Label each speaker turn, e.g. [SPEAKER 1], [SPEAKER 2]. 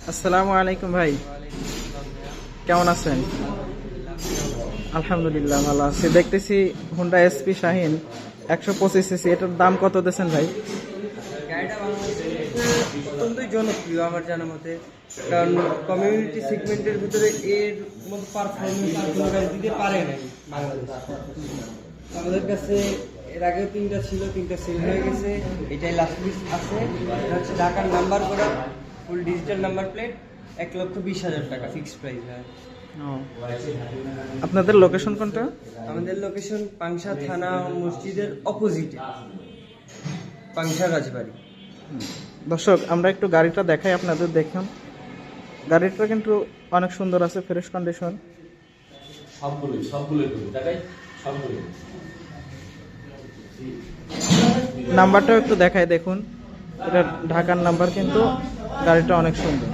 [SPEAKER 1] আসসালামু আলাইকুম ভাই, কেমন আছেন? আলহামদুলিল্লাহ ভালো আছি। দেখতেছি হুন্ডা এসপি শাহিন 125 সিসি, এটার দাম কত দিয়েছেন ভাই?
[SPEAKER 2] গাড়িটা বাংলাদেশে অত্যন্তই জনপ্রিয় আমার জানা মতে, কারণ কমিউনিটি সেগমেন্টের ভিতরে এর মতো পারফরমেন্স আর কোনো গাড়ি দিতে পারে নাই বাংলাদেশ। আমাদের কাছে এর আগেও তিনটা ছিল, তিনটা সেল হয়ে গেছে, এটাই লাস্ট পিস আছে। এটা হচ্ছে ঢাকার নাম্বার করা ফুল ডিজিটাল নাম্বার প্লেট, 1,20,000 টাকা ফিক্সড প্রাইস।
[SPEAKER 1] ও, আপনাদের লোকেশন কোনটা?
[SPEAKER 2] আমাদের লোকেশন পাংশা থানা মসজিদের অপোজিটে, পাংশা রাজবাড়ি।
[SPEAKER 1] দর্শক, আমরা একটু গাড়িটা দেখাই আপনাদের। দেখুন, গাড়িটা কিন্তু অনেক সুন্দর আছে, ফ্রেশ কন্ডিশন। নাম্বারটাও একটু দেখাই, দেখুন এটা ঢাকার নাম্বার, কিন্তু গাড়িটা অনেক সুন্দর।